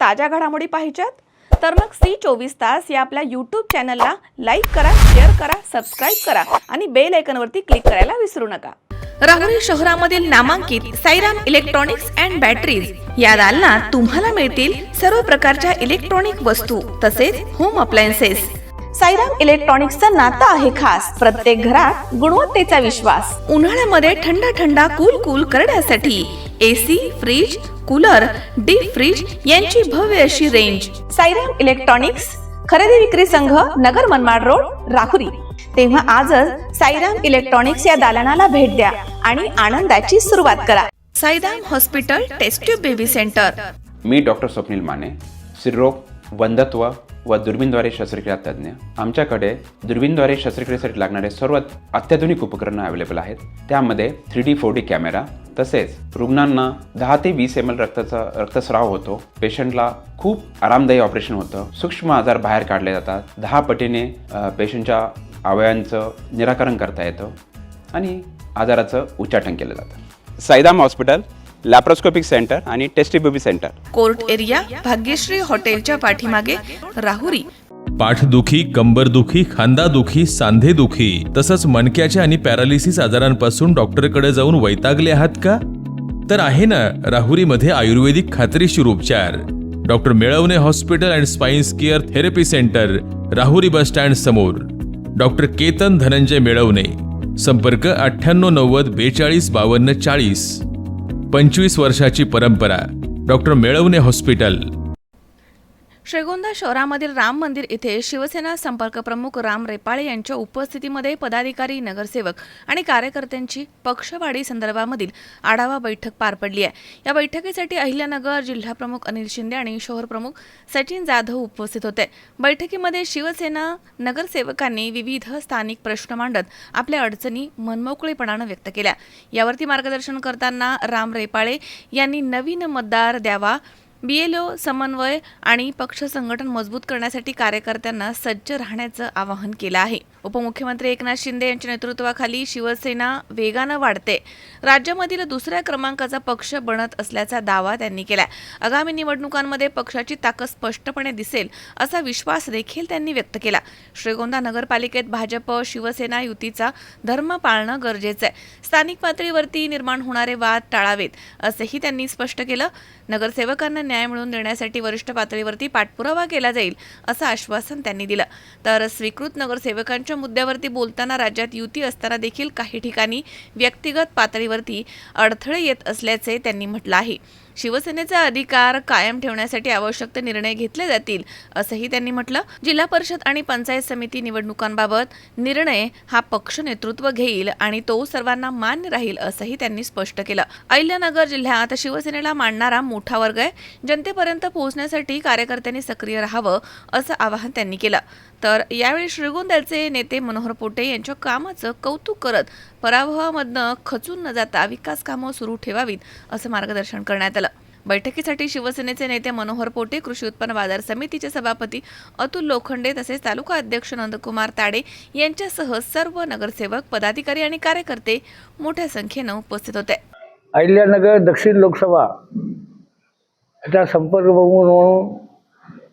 ताज्या घडामोडी पाहिजेत तर मग C24 तास या आपल्या YouTube चॅनलला लाईक करा, शेअर करा, सबस्क्राइब करा आणि बेल आयकॉनवरती क्लिक करायला विसरू नका। राहुरी शहरामधील नामांकित साईराम इलेक्ट्रॉनिक्स अँड बॅटरीज या दालनात तुम्हाला मिळतील सर्व प्रकारच्या इलेक्ट्रॉनिक वस्तू तसेच होम अप्लायन्सेस। साईराम इलेक्ट्रॉनिक्सचं नातं आहे खास, प्रत्येक घरात गुणवत्तेचा विश्वास। उन्हाळ्यामध्ये थंड कूल करण्यासाठी AC, fridge, cooler, deep freeze यांची भव्य अशी रेंज। साईराम इलेक्ट्रॉनिक्स खरेदी विक्री संघ, नगर मनमाड रोड, राहुरी। तेव्हा आजच साईराम इलेक्ट्रॉनिक्स या दालनाला भेट द्या आणि आनंदाची सुरुवात करा। Sairam hospital test tube baby centre. मी डॉक्टर स्वप्नील माने, स्त्रीरोग, वंध्यत्व व दुर्बीणद्वारे शस्त्रक्रिया तज्ञ। आमच्याकडे दुर्बीणद्वारे शस्त्रक्रियेसाठी लागणारे सर्व अत्याधुनिक उपकरणं अवेलेबल आहेत। त्यामध्ये 3D 4D कॅमेरा, तसेच रुग्णांना 10 ते 20 ml रक्तस्राव होतो। पेशंटला खूप आरामदायी ऑपरेशन होतं। सूक्ष्म आजार बाहेर काढले जातात। 10 पटीने पेशंटच्या अवयवांचं निराकरण करता येतं आणि आजाराचं उच्चाटन केलं जातं। साईराम हॉस्पिटल, लॅप्रोस्कोपिक सेंटर आणि test baby centre, court area, Bhagyashree हॉटेलच्या पाठीमागे, राहुरी। पाठदुखी, कंबरदुखी, खांदादुखी, सांधेदुखी तसंच मणक्याच्या आणि पॅरालिसिस आजारांपासून डॉक्टरकडे जाऊन वैतागले आहात का? तर आहे ना राहुरीमध्ये आयुर्वेदिक खात्रीशीर उपचार। Doctor Melavane hospital and spine care therapy centre, Rahuri bus stand समोर। डॉक्टर केतन धनंजय मेळवणे, संपर्क 9890 42 52 40। 25 वर्षाची परंपरा, डॉक्टर मेळवणे हॉस्पिटल। श्रीगोंदा शहरामधील राम मंदिर येथे शिवसेना संपर्क प्रमुख राम रेपाळे यांच्या उपस्थितीमध्ये पदाधिकारी, नगरसेवक आणि कार्यकर्त्यांची पक्षवाढी संदर्भामधील आढावा बैठक पार पडली आहे। या बैठकीसाठी अहिल्यानगर जिल्हा प्रमुख अनिल शिंदे आणि शहर प्रमुख सचिन जाधव उपस्थित होते। बैठकीमध्ये शिवसेना नगरसेवकांनी विविध स्थानिक प्रश्न मांडत आपल्या अडचणी मनमोकळेपणाने व्यक्त केल्या। यावरती मार्गदर्शन करताना राम रेपाळे यांनी नवीन मतदार द्यावा, BLO समन्वय आणि पक्ष संघटन मजबूत करण्यासाठी कार्यकर्त्यांना सज्ज राहण्याचं आवाहन केलं आहे। उपमुख्यमंत्री एकनाथ शिंदे यांच्या नेतृत्वाखाली शिवसेना वेगानं वाढते, राज्यामधील दुसऱ्या क्रमांकाचा पक्ष बनत असल्याचा दावा त्यांनी केला। आगामी निवडणुकांमध्ये पक्षाची ताकद स्पष्टपणे दिसेल असा विश्वास देखील त्यांनी व्यक्त केला। श्रीगोंदा नगरपालिकेत भाजप शिवसेना युतीचा धर्म पाळणं गरजेचं आहे। स्थानिक पातळीवरती निर्माण होणारे वाद टाळावेत असंही त्यांनी स्पष्ट केलं। नगरसेवकांना न्याय मिळवून देण्यासाठी वरिष्ठ पातळीवरती पाठपुरावा केला जाईल असं आश्वासन त्यांनी दिलं। तर स्वीकृत नगरसेवकांच्या मुद्द्यावरती बोलताना राज्यात युती असताना देखील काही ठिकाणी व्यक्तिगत पातळीवरती अडथळे येत असल्याचे त्यांनी म्हटलं आहे। शिवसेनेचा अधिकार कायम ठेवण्यासाठी आवश्यक ते निर्णय घेतले जातील असंही त्यांनी म्हटलं। जिल्हा परिषद आणि पंचायत समिती निवडणुकांबाबत निर्णय हा पक्ष नेतृत्व घेईल आणि तो सर्वांना मान्य राहील असंही त्यांनी स्पष्ट केलं। अहिल्यानगर जिल्ह्यात शिवसेनेला मानणारा मोठा वर्ग आहे, जनतेपर्यंत पोहोचण्यासाठी कार्यकर्त्यांनी सक्रिय राहावं असं आवाहन त्यांनी केलं। तर यावेळी श्रीगोंद्याचे नेते मनोहर पोटे यांच्या कामाचं कौतुक करत पराभवामधनं खचून न जाता विकास कामं सुरू ठेवावीत असं मार्गदर्शन करण्यात आलं। बैठकीसाठी शिवसेनेचे नेते मनोहर पोटे, कृषी उत्पन्न बाजार समितीचे सभापती अतुल लोखंडे तसेच तालुका अध्यक्ष नंदकुमार ताडे यांच्यासह सर्व नगरसेवक, पदाधिकारी आणि कार्यकर्ते मोठ्या संख्येनं उपस्थित होते। अहिल्यानगर दक्षिण लोकसभा चा संपर्क म्हणून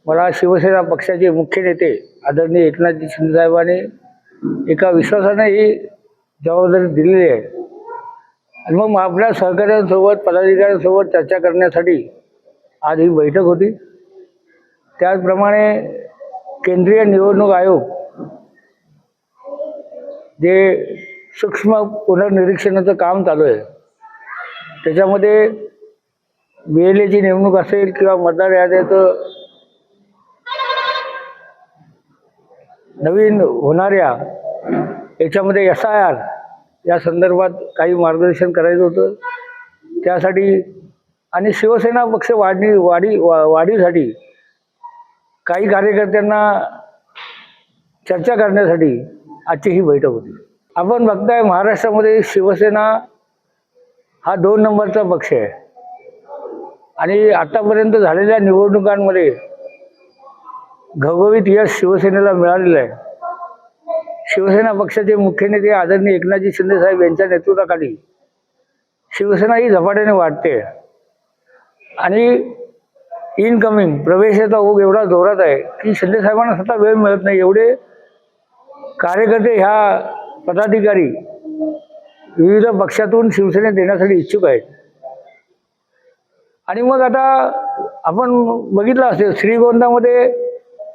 मला शिवसेना पक्षाचे मुख्य नेते आदरणीय एकनाथजी शिंदेसाहेबांनी एका विश्वासाने ही जबाबदारी दिलेली आहे आणि मग आपल्या सहकाऱ्यांसोबत, पदाधिकाऱ्यांसोबत चर्चा करण्यासाठी आज ही बैठक होती। त्याचप्रमाणे केंद्रीय निवडणूक आयोग जे सूक्ष्म पुनर्निरीक्षणाचं काम चालू आहे, त्याच्यामध्ये BLAची नेमणूक असेल किंवा मतदार याद्याचं नवीन होणाऱ्या याच्यामध्ये SIR या संदर्भात काही मार्गदर्शन करायचं होतं। त्यासाठी आणि शिवसेना पक्ष वाढीसाठी काही कार्यकर्त्यांना चर्चा करण्यासाठी आजची ही बैठक होती। आपण बघताय महाराष्ट्रामध्ये शिवसेना हा 2 नंबरचा पक्ष आहे आणि आतापर्यंत झालेल्या निवडणुकांमध्ये घवघवीत यश शिवसेनेला मिळालेलं आहे। शिवसेना पक्षाचे मुख्य नेते आदरणीय एकनाथजी शिंदे साहेब यांच्या नेतृत्वाखाली शिवसेना ही झपाट्याने वाढते आणि इनकमिंग प्रवेशाचा ओघ एवढा जोरात आहे की शिंदे साहेबांना स्वतः वेळ मिळत नाही. एवढे कार्यकर्ते ह्या पदाधिकारी विविध पक्षातून शिवसेनेत देण्यासाठी इच्छुक आहेत. आणि मग आता आपण बघितलं असेल श्रीगोंदामध्ये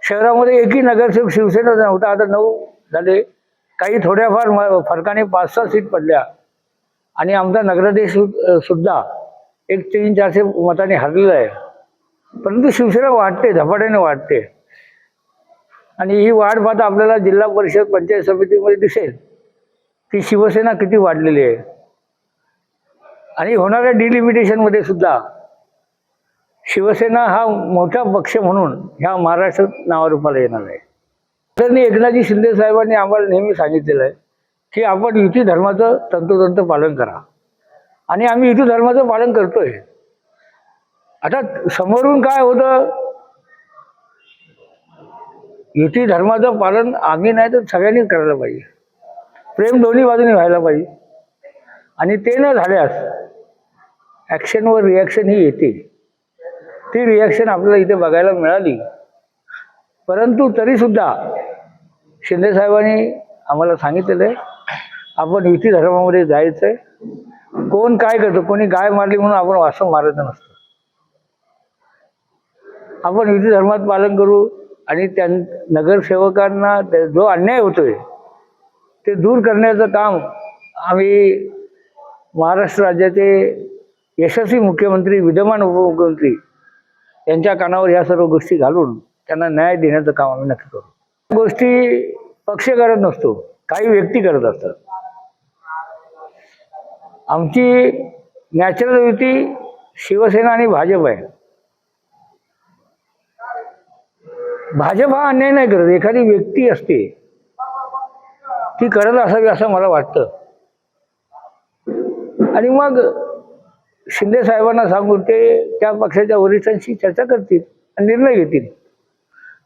शहरामध्ये एकही नगरसेवक शिवसेना नव्हता. आता 9 झाले. काही थोड्याफार फरकाने 5-6 सीट पडल्या आणि आमचा नगराध्यक्ष सुद्धा एक 300-400 मतांनी हरलेला आहे. परंतु शिवसेना वाढते, झपाट्याने वाढते. आणि ही वाढ पाहता आपल्याला जिल्हा परिषद पंचायत समितीमध्ये दिसेल की शिवसेना किती वाढलेली आहे. आणि होणाऱ्या डिलिमिटेशनमध्ये सुद्धा शिवसेना हा मोठा पक्ष म्हणून ह्या महाराष्ट्रात नावारूपाला येणार आहे. तर एकनाथजी शिंदे साहेबांनी आम्हाला नेहमी सांगितलेलं आहे की आपण युती धर्माचं तंतोतंत पालन करा. आणि आम्ही युती धर्माचं पालन करतोय. आता समोरून काय होतं, युती धर्माचं पालन आम्ही नाही तर सगळ्यांनीच करायला पाहिजे. प्रेम दोन्ही बाजूने व्हायला पाहिजे. आणि ते न झाल्यास ॲक्शनवर रिॲक्शन ही येते. ती रिॲक्शन आपल्याला इथे बघायला मिळाली. परंतु तरीसुद्धा शिंदेसाहेबांनी आम्हाला सांगितलेलं आहे आपण युती धर्मामध्ये जायचं आहे. कोण काय करतो, कोणी गाय मारली म्हणून आपण वासं मारायचं नसतं. आपण युती धर्मात पालन करू आणि त्या नगरसेवकांना जो अन्याय होतोय ते दूर करण्याचं काम आम्ही महाराष्ट्र राज्याचे यशस्वी मुख्यमंत्री, विद्यमान उपमुख्यमंत्री यांच्या कानावर ह्या सर्व गोष्टी घालून त्यांना न्याय देण्याचं काम आम्ही नक्की करू. गोष्टी पक्ष करत नसतो, काही व्यक्ती करत असतात. आमची नॅचरल युती शिवसेना आणि भाजप आहे. भाजप हा अन्याय नाही करत. एखादी व्यक्ती असते ती करत असावी असं मला वाटतं. आणि मग शिंदे साहेबांना सांगून ते त्या पक्षाच्या वरिष्ठांशी चर्चा करतील आणि निर्णय घेतील.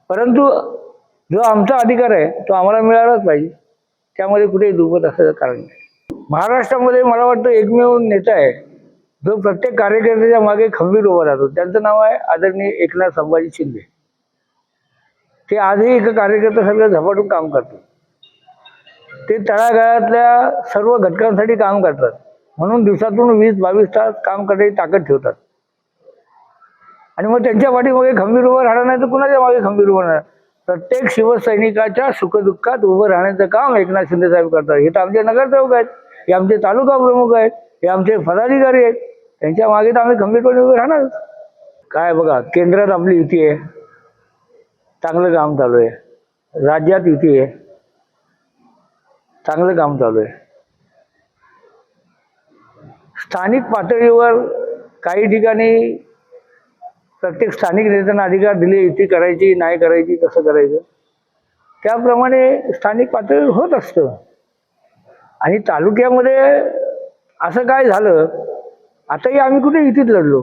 परंतु जो आमचा अधिकार आहे तो आम्हाला मिळालाच पाहिजे. त्यामध्ये कुठेही दुमत असल्याचं कारण नाही. महाराष्ट्रामध्ये मला वाटतं एकमेव नेता आहे जो प्रत्येक कार्यकर्त्याच्या मागे खंबीर उभा राहतो. त्यांचं नाव आहे आदरणीय एकनाथ संभाजी शिंदे. ते आजही एका कार्यकर्त्यासारखं झपाटून काम करतात. ते तळागाळातल्या सर्व घटकांसाठी काम करतात. म्हणून दिवसातून 20-22 तास काम करण्याची ताकद ठेवतात. आणि मग त्यांच्या पाठीमागे खंबीर उभं राहणार नाही तर कुणाच्या मागे खंबीर उभं राहणार. प्रत्येक शिवसैनिकाच्या सुखदुःखात उभं राहण्याचं काम एकनाथ शिंदे साहेब करतात. हे तर आमचे नगरसेवक आहेत, हे आमचे तालुका प्रमुख आहेत, हे आमचे पदाधिकारी आहेत. त्यांच्या मागे तर आम्ही खंबीरपणे उभे राहणार. काय बघा, केंद्रात आपली युती आहे, चांगलं काम चालू आहे. राज्यात युती आहे, चांगलं काम चालू आहे. स्थानिक पातळीवर काही ठिकाणी प्रत्येक स्थानिक नेत्यांना अधिकार दिले युती करायची नाही करायची कसं करायचं त्याप्रमाणे स्थानिक पातळीवर होत असतं. आणि तालुक्यामध्ये असं काय झालं, आताही आम्ही कुठे युतीत लढलो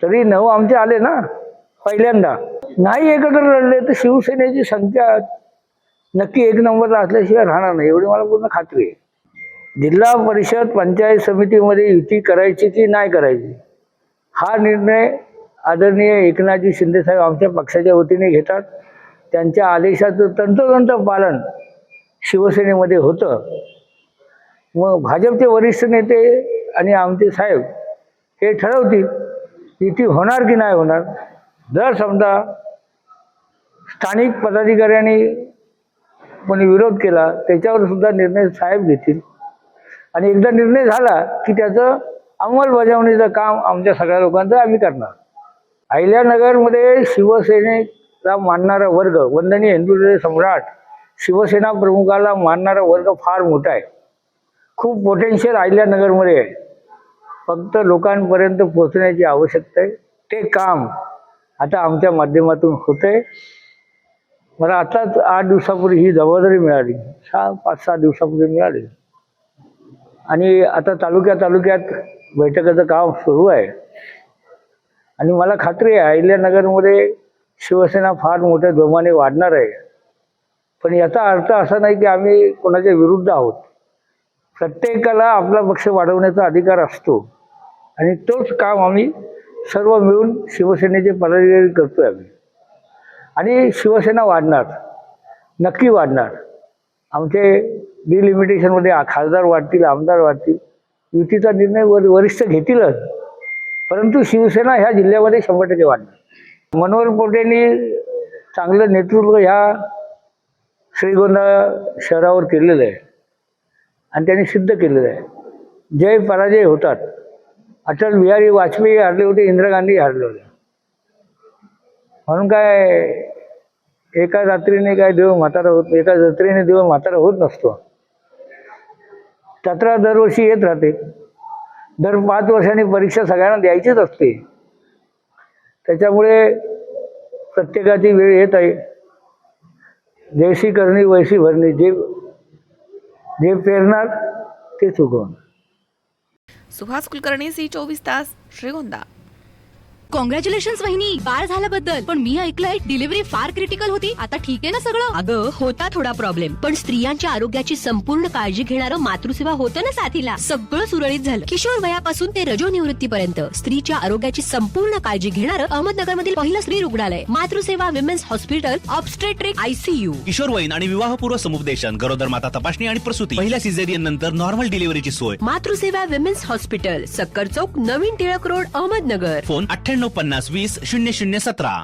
तरी 9 आमचे आले ना. पहिल्यांदा नाही एकत्र लढले तर शिवसेनेची संख्या नक्की 1 नंबरला असल्याशिवाय राहणार नाही, एवढी मला पूर्ण खात्री आहे. जिल्हा परिषद पंचायत समितीमध्ये युती करायची की नाही करायची हा निर्णय आदरणीय एकनाथजी शिंदे साहेब आमच्या पक्षाच्या वतीने घेतात. त्यांच्या आदेशाचं तंतोतंत पालन शिवसेनेमध्ये होतं. मग भाजपचे वरिष्ठ नेते आणि आमचे साहेब हे ठरवतील युती होणार की नाही होणार. जर समजा स्थानिक पदाधिकाऱ्यांनी कोणी विरोध केला त्याच्यावर सुद्धा निर्णय साहेब घेतील. आणि एकदा निर्णय झाला की त्याचं अंमलबजावणीचं काम आमच्या सगळ्या लोकांचं आम्ही करणार. अहिल्यानगरमध्ये शिवसेनेला मानणारा वर्ग, वंदनीय हिंदू सम्राट शिवसेना प्रमुखाला मानणारा वर्ग फार मोठा आहे. खूप पोटेन्शियल अहिल्यानगरमध्ये आहे. फक्त लोकांपर्यंत पोहोचण्याची आवश्यकता आहे. ते काम आता आमच्या माध्यमातून होतंय. मला आताच 8 दिवसापूर्वी ही जबाबदारी मिळाली, 5-6 दिवसापूर्वी मिळाली. आणि आता तालुक्यात बैठकाचं काम सुरू आहे. आणि मला खात्री आहे अहिल्यानगरमध्ये शिवसेना फार मोठ्या जोमाने वाढणार आहे. पण याचा अर्थ असा नाही की आम्ही कोणाच्या विरुद्ध आहोत. प्रत्येकाला आपला पक्ष वाढवण्याचा अधिकार असतो आणि तोच काम आम्ही सर्व मिळून शिवसेनेचे पदाधिकारी करतोय आम्ही. आणि शिवसेना वाढणार, नक्की वाढणार. आमचे डिलिमिटेशनमध्ये खासदार वाढतील, आमदार वाढतील. युतीचा निर्णय वरिष्ठ घेतीलच, परंतु शिवसेना ह्या जिल्ह्यामध्ये 100% वाढणार. मनोहर पोटेंनी चांगलं नेतृत्व ह्या श्रीगोंदा शहरावर केलेलं आहे आणि त्यांनी सिद्ध केलेलं आहे. जय पराजय होतात. अटल बिहारी वाजपेयी हारले होते, इंदिरा गांधी हारले होते. म्हणून काय एका रात्रीने काय देव म्हातारा होत, एका जत्रेने देव म्हातारा होत नसतो. जत्रा दरवर्षी येत राहते. दर 5 वर्षांनी परीक्षा सगळ्यांना द्यायचीच असते. त्याच्यामुळे प्रत्येकाची वेळ येत आहे. जैसी करणी वैसी भरणी. जे पेरणार तेच उगवणार. सुहास कुलकर्णी, C24 तास, श्रीगोंदा. कॉंग्रॅच्युलेशन्स वहिनी, बाळ झाल्याबद्दल. पण मी ऐकलंय डिलिव्हरी फार क्रिटिकल होती. आता ठीक आहे ना सगळं? अगं होता थोडा प्रॉब्लेम, पण स्त्रियांच्या आरोग्याची संपूर्ण काळजी घेणारं मातृसेवा होतं ना साथीला. सगळं सुरळीत झालं. किशोर वयापासून ते रजोनिवृत्तीपर्यंत स्त्रीच्या आरोग्याची संपूर्ण काळजी घेणारं अहमदनगरमधील पहिलं स्त्री रुग्णालय Matruseva women's hospital, obstetric ICU. किशोरवयीन आणि विवाहपूर्व समुपदेशन, गरोदर माता तपासणी आणि प्रसूती, पहिल्या सिझेरियन नंतर नॉर्मल डिलिव्हरीची सोय. मातृसेवा विमेन्स हॉस्पिटल, सक्कर चौक, नवीन टिळक रोड, अहमदनगर. फोन 9850 20 0017.